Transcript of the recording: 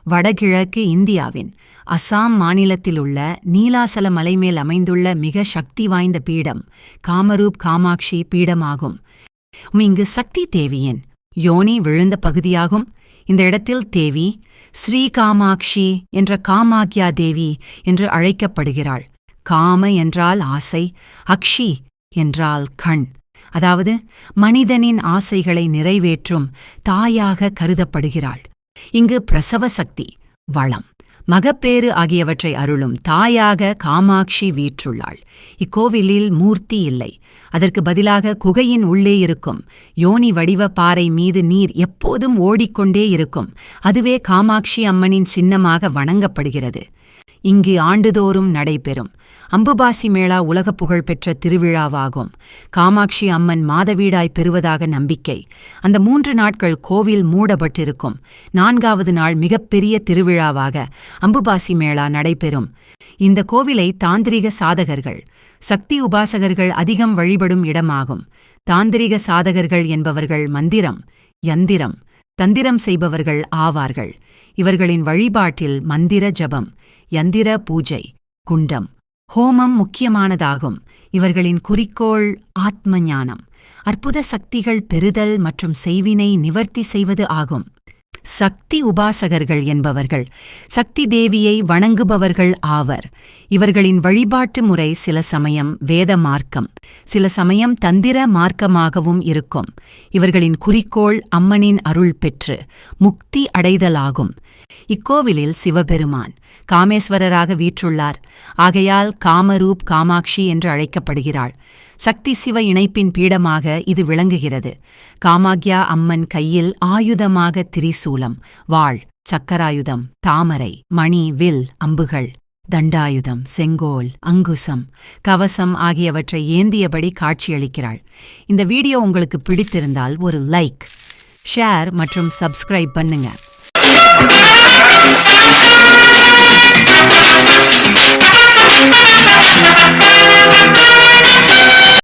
வடகிழக்கு இந்தியாவின் அசாம் மாநிலத்திலுள்ள நீலாசல மலைமேல் அமைந்துள்ள மிக சக்தி வாய்ந்த பீடம் காமரூப் காமாக்ஷி பீடமாகும். இங்கு சக்தி தேவியின் யோனி விழுந்த பகுதியாகும். இந்த இடத்தில் தேவி ஸ்ரீ காமாக்ஷி என்ற காமாக்யா தேவி என்று அழைக்கப்படுகிறாள். காம என்றால் ஆசை, அக்ஷி என்றால் கண், அதாவது மனிதனின் ஆசைகளை நிறைவேற்றும் தாயாக கருதப்படுகிறாள். இங்கு பிரசவ சக்தி, வளம், மகப்பேறு ஆகியவற்றை அருளும் தாயாக காமாக்ஷி வீற்றுள்ளாள். இக்கோவிலில் மூர்த்தி இல்லை. அதற்கு பதிலாக குகையின் உள்ளே இருக்கும் யோனி வடிவ பாறை மீது நீர் எப்போதும் ஓடிக்கொண்டே இருக்கும். அதுவே காமாக்ஷி அம்மனின் சின்னமாக வணங்கப்படுகிறது. இங்கு ஆண்டுதோறும் நடைபெறும் அம்புபாசி மேளா உலக புகழ்பெற்ற திருவிழாவாகும். காமாக்ஷி அம்மன் மாதவீடாய் பெறுவதாக நம்பிக்கை. அந்த 3 நாட்கள் கோவில் மூடப்பட்டிருக்கும். 4வது நாள் மிகப்பெரிய திருவிழாவாக அம்புபாசி மேளா நடைபெறும். இந்த கோவிலை தாந்திரிக சாதகர்கள், சக்தி உபாசகர்கள் அதிகம் வழிபடும் இடமாகும். தாந்திரிக சாதகர்கள் என்பவர்கள் மந்திரம், யந்திரம், தந்திரம் செய்பவர்கள் ஆவார்கள். இவர்களின் வழிபாட்டில் மந்திர ஜபம், யந்திர பூஜை, குண்டம், ஹோமம் முக்கியமானதாகும். இவர்களின் குறிக்கோள் ஆத்ம ஞானம், அற்புத சக்திகள் பெறுதல் மற்றும் செய்வினை நிவர்த்தி செய்வது ஆகும். சக்தி உபாசகர்கள் என்பவர்கள் சக்தி தேவியை வணங்குபவர்கள் ஆவர். இவர்களின் வழிபாட்டு முறை சில சமயம் வேத மார்க்கம், சில சமயம் தந்திர மார்க்கமாகவும் இருக்கும். இவர்களின் குறிக்கோள் அம்மனின் அருள் பெற்று முக்தி அடைதலாகும். இக்கோவிலில் சிவபெருமான் காமேஸ்வரராக வீற்றுள்ளார். ஆகையால் காமரூப் காமாக்ஷி என்று அழைக்கப்படுகிறாள். சக்தி சிவ இணைப்பின் பீடமாக இது விளங்குகிறது. காமாக்யா அம்மன் கையில் ஆயுதமாக திரிசூலம், வாள், சக்கராயுதம், தாமரை, மணி, வில், அம்புகள், தண்டாயுதம், செங்கோல், அங்குசம், கவசம் ஆகியவற்றை ஏந்தியபடி காட்சியளிக்கிறாள். இந்த வீடியோ உங்களுக்கு பிடித்திருந்தால் ஒரு லைக், ஷேர் மற்றும் சப்ஸ்கிரைப் பண்ணுங்க.